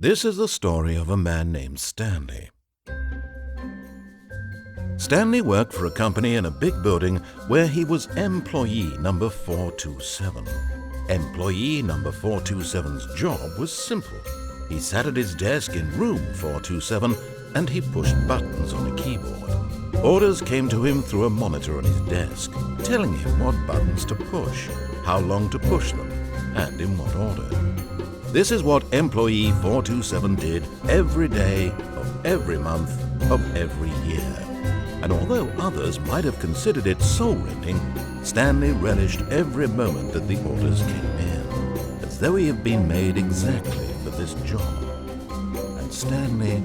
This is the story of a man named Stanley. Stanley worked for a company in a big building where he was employee number 427. Employee number 427's job was simple. He sat at his desk in room 427 and he pushed buttons on a keyboard. Orders came to him through a monitor on his desk, telling him what buttons to push, how long to push them, and in what order. This is what employee 427 did every day of every month of every year. And although others might have considered it soul-rending, Stanley relished every moment that the orders came in, as though he had been made exactly for this job. And Stanley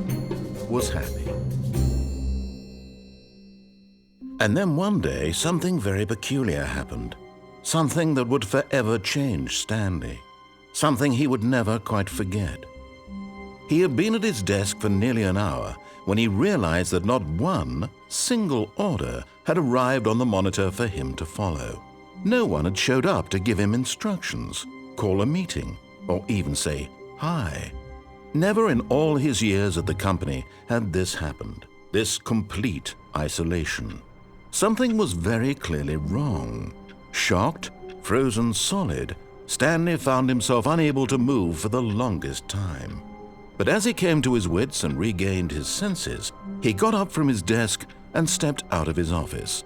was happy. And then one day, something very peculiar happened. Something that would forever change Stanley. Something he would never quite forget. He had been at his desk for nearly an hour when he realized that not one single order had arrived on the monitor for him to follow. No one had showed up to give him instructions, call a meeting, or even say hi. Never in all his years at the company had this happened, this complete isolation. Something was very clearly wrong. Shocked, frozen solid, Stanley found himself unable to move for the longest time. But as he came to his wits and regained his senses, he got up from his desk and stepped out of his office.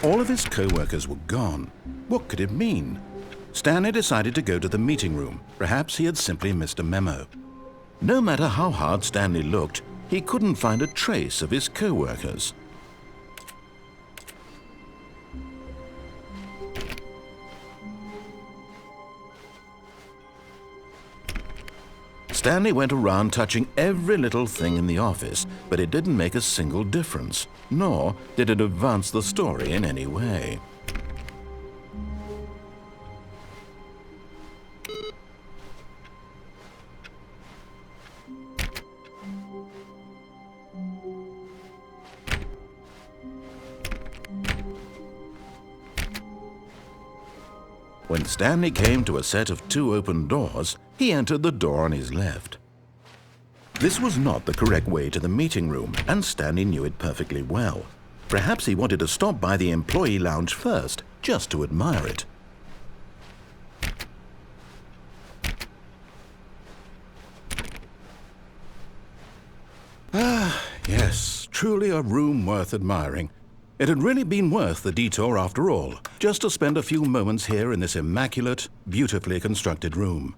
All of his co-workers were gone. What could it mean? Stanley decided to go to the meeting room. Perhaps he had simply missed a memo. No matter how hard Stanley looked, he couldn't find a trace of his co-workers. Stanley went around touching every little thing in the office, but it didn't make a single difference, nor did it advance the story in any way. When Stanley came to a set of 2 open doors, he entered the door on his left. This was not the correct way to the meeting room, and Stanley knew it perfectly well. Perhaps he wanted to stop by the employee lounge first, just to admire it. Ah, yes, truly a room worth admiring. It had really been worth the detour after all, just to spend a few moments here in this immaculate, beautifully constructed room.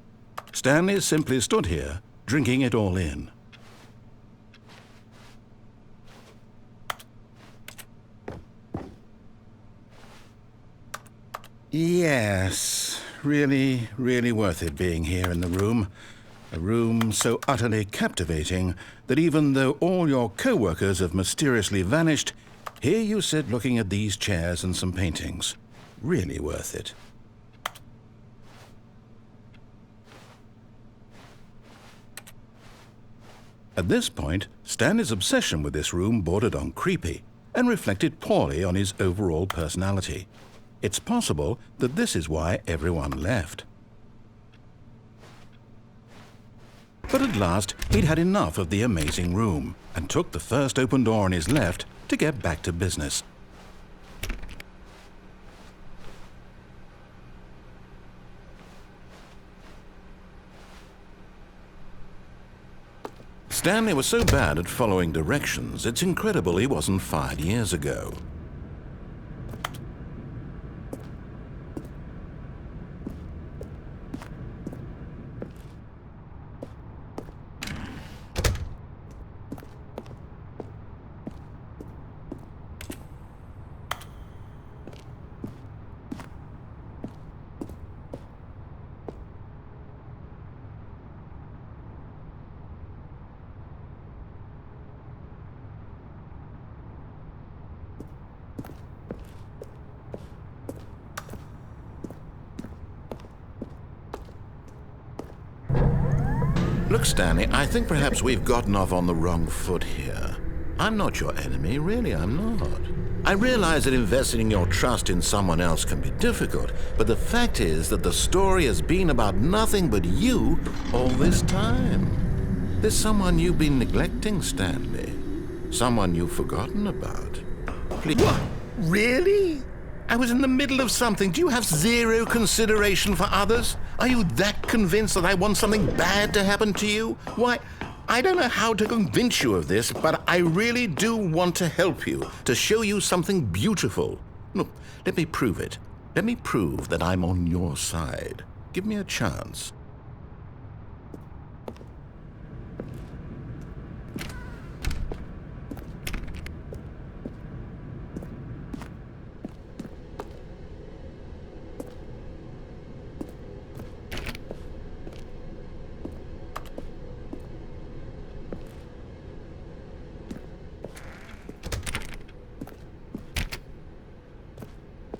Stanley simply stood here, drinking it all in. Yes, really, really worth it being here in the room. A room so utterly captivating that even though all your co-workers have mysteriously vanished, here you sit looking at these chairs and some paintings. Really worth it. At this point, Stanley's obsession with this room bordered on creepy and reflected poorly on his overall personality. It's possible that this is why everyone left. But at last, he'd had enough of the amazing room and took the first open door on his left to get back to business. Stanley was so bad at following directions, it's incredible he wasn't fired years ago. Look, Stanley, I think perhaps we've gotten off on the wrong foot here. I'm not your enemy, really, I'm not. I realize that investing your trust in someone else can be difficult, but the fact is that the story has been about nothing but you all this time. There's someone you've been neglecting, Stanley. Someone you've forgotten about. Please. What? Really? I was in the middle of something. Do you have zero consideration for others? Are you that convinced that I want something bad to happen to you? Why, I don't know how to convince you of this, but I really do want to help you, to show you something beautiful. Look, let me prove it. Let me prove that I'm on your side. Give me a chance.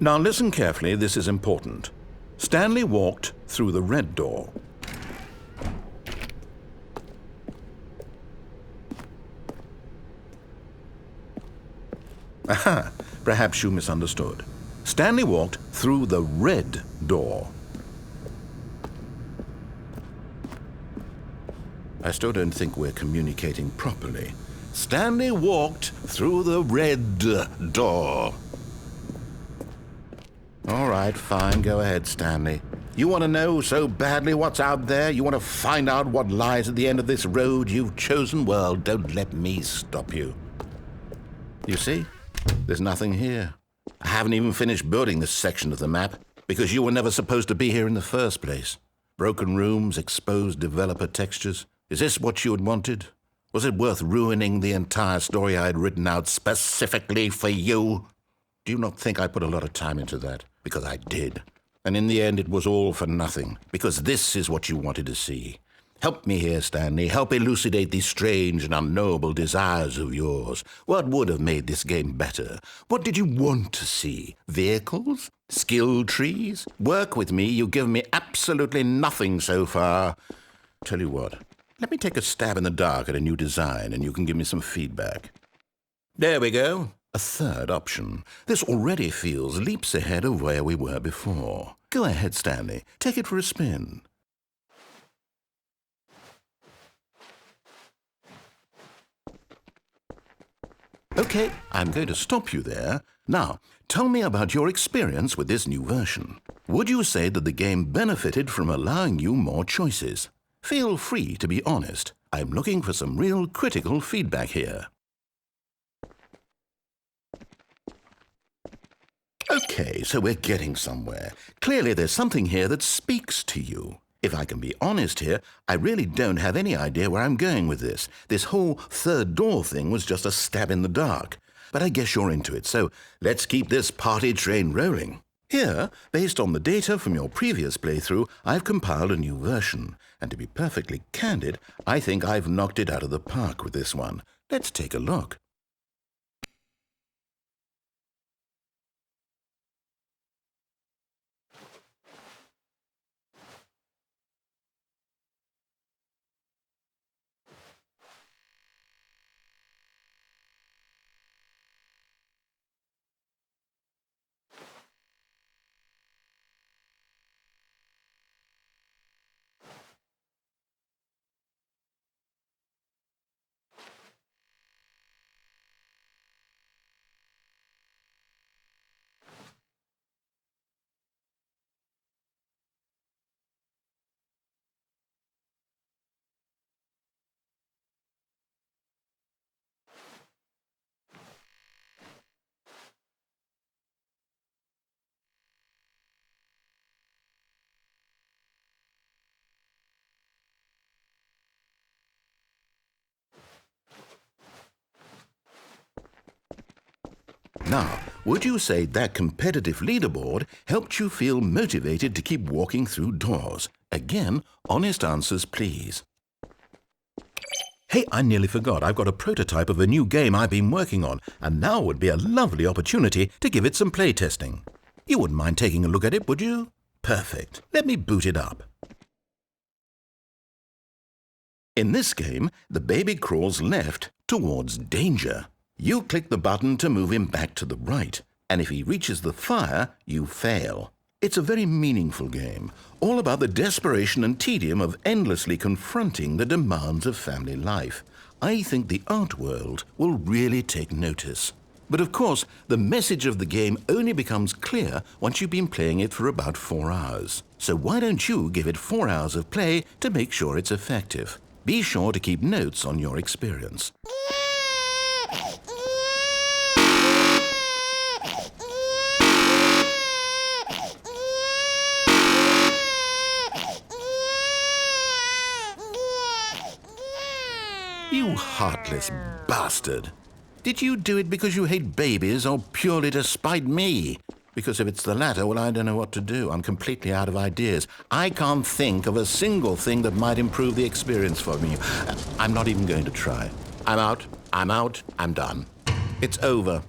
Now listen carefully, this is important. Stanley walked through the red door. Aha, perhaps you misunderstood. Stanley walked through the red door. I still don't think we're communicating properly. Stanley walked through the red door. All right, fine, go ahead, Stanley. You want to know so badly what's out there? You want to find out what lies at the end of this road you've chosen? Well, don't let me stop you. You see, there's nothing here. I haven't even finished building this section of the map because you were never supposed to be here in the first place. Broken rooms, exposed developer textures. Is this what you had wanted? Was it worth ruining the entire story I had written out specifically for you? Do you not think I put a lot of time into that? Because I did. And in the end, it was all for nothing. Because this is what you wanted to see. Help me here, Stanley. Help elucidate these strange and unknowable desires of yours. What would have made this game better? What did you want to see? Vehicles? Skill trees? Work with me. You've given me absolutely nothing so far. Tell you what. Let me take a stab in the dark at a new design, and you can give me some feedback. There we go. A third option. This already feels leaps ahead of where we were before. Go ahead, Stanley. Take it for a spin. Okay, I'm going to stop you there. Now, tell me about your experience with this new version. Would you say that the game benefited from allowing you more choices? Feel free to be honest. I'm looking for some real critical feedback here. Okay, so we're getting somewhere. Clearly there's something here that speaks to you. If I can be honest here, I really don't have any idea where I'm going with this. This whole third door thing was just a stab in the dark. But I guess you're into it, so let's keep this party train rolling. Here, based on the data from your previous playthrough, I've compiled a new version. And to be perfectly candid, I think I've knocked it out of the park with this one. Let's take a look. Now, would you say that competitive leaderboard helped you feel motivated to keep walking through doors? Again, honest answers, please. Hey, I nearly forgot. I've got a prototype of a new game I've been working on, and now would be a lovely opportunity to give it some playtesting. You wouldn't mind taking a look at it, would you? Perfect. Let me boot it up. In this game, the baby crawls left towards danger. You click the button to move him back to the right, and if he reaches the fire, you fail. It's a very meaningful game, all about the desperation and tedium of endlessly confronting the demands of family life. I think the art world will really take notice. But of course, the message of the game only becomes clear once you've been playing it for about 4 hours. So why don't you give it 4 hours of play to make sure it's effective? Be sure to keep notes on your experience. You heartless bastard! Did you do it because you hate babies or purely to spite me? Because if it's the latter, well, I don't know what to do. I'm completely out of ideas. I can't think of a single thing that might improve the experience for me. I'm not even going to try. I'm out, I'm done. It's over.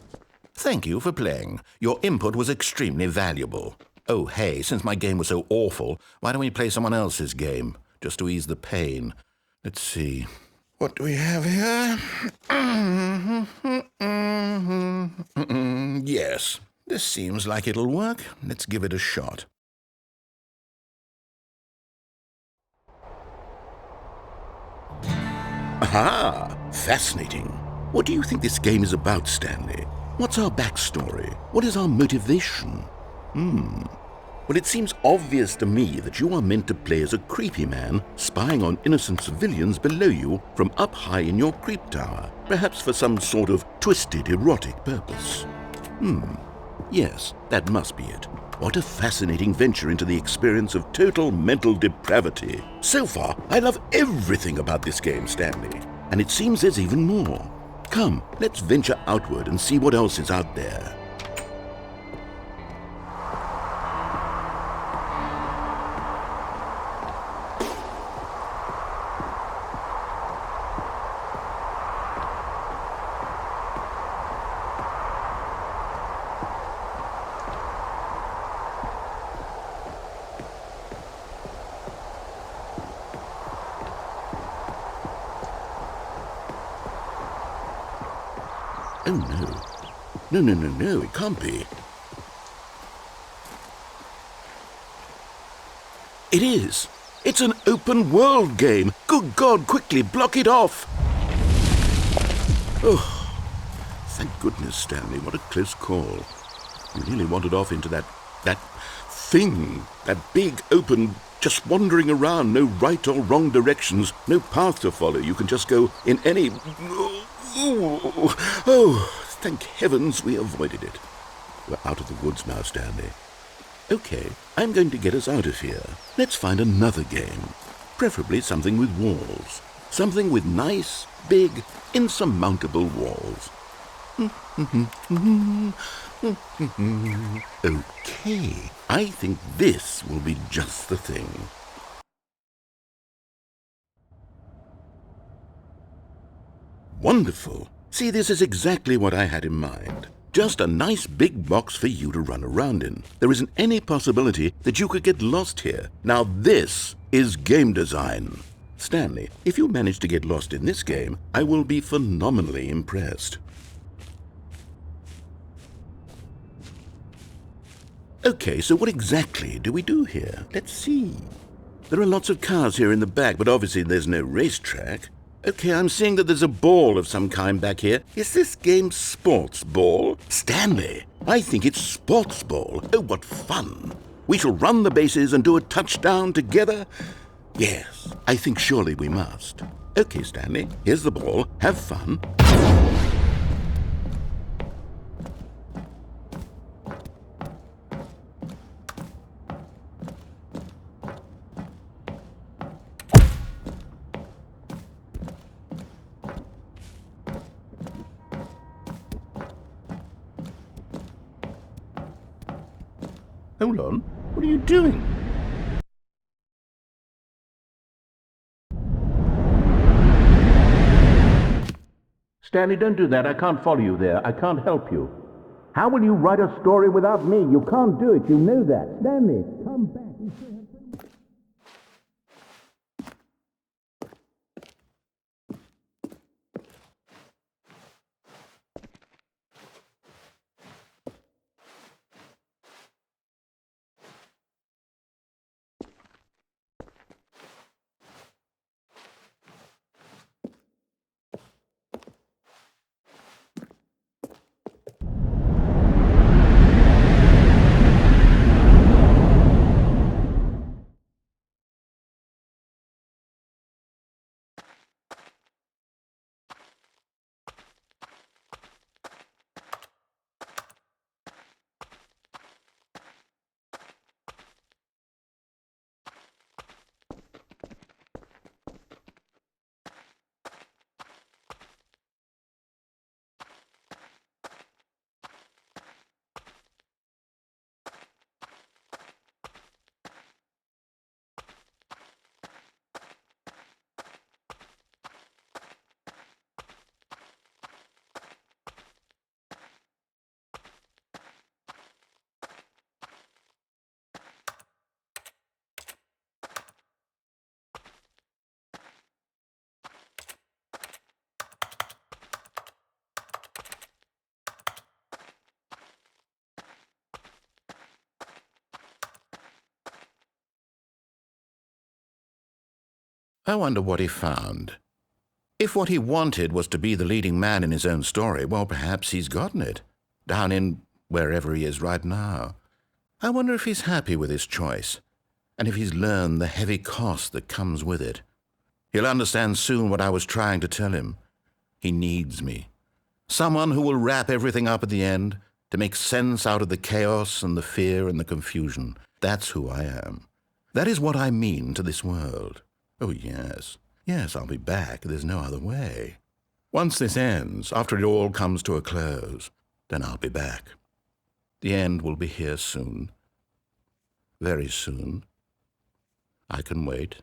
Thank you for playing. Your input was extremely valuable. Oh, hey, since my game was so awful, why don't we play someone else's game, just to ease the pain? Let's see. What do we have here? Yes, this seems like it'll work. Let's give it a shot. Aha! Fascinating. What do you think this game is about, Stanley? What's our backstory? What is our motivation? Well, it seems obvious to me that you are meant to play as a creepy man spying on innocent civilians below you from up high in your creep tower, perhaps for some sort of twisted erotic purpose. Yes, that must be it. What a fascinating venture into the experience of total mental depravity. So far, I love everything about this game, Stanley. And it seems there's even more. Come, let's venture outward and see what else is out there. Oh, no. No, it can't be. It is. It's an open world game. Good God, quickly, block it off. Oh, thank goodness, Stanley. What a close call. You nearly wandered off into that thing, that big, open, just wandering around, no right or wrong directions, no path to follow. You can just go in any... Oh, thank heavens we avoided it. We're out of the woods now, Stanley. Okay, I'm going to get us out of here. Let's find another game. Preferably something with walls. Something with nice, big, insurmountable walls. Okay, I think this will be just the thing. Wonderful. See, this is exactly what I had in mind. Just a nice big box for you to run around in. There isn't any possibility that you could get lost here. Now this is game design. Stanley, if you manage to get lost in this game, I will be phenomenally impressed. Okay, so what exactly do we do here? Let's see. There are lots of cars here in the back, but obviously there's no racetrack. Okay, I'm seeing that there's a ball of some kind back here. Is this game sports ball? Stanley, I think it's sports ball. Oh, what fun. We shall run the bases and do a touchdown together. Yes, I think surely we must. Okay, Stanley, here's the ball. Have fun. Hold on. What are you doing? Stanley, don't do that. I can't follow you there. I can't help you. How will you write a story without me? You can't do it. You know that. Stanley, come back. I wonder what he found. If what he wanted was to be the leading man in his own story, well, perhaps he's gotten it, down in wherever he is right now. I wonder if he's happy with his choice, and if he's learned the heavy cost that comes with it. He'll understand soon what I was trying to tell him. He needs me. Someone who will wrap everything up at the end, to make sense out of the chaos and the fear and the confusion. That's who I am. That is what I mean to this world. Oh, yes. Yes, I'll be back. There's no other way. Once this ends, after it all comes to a close, then I'll be back. The end will be here soon. Very soon. I can wait.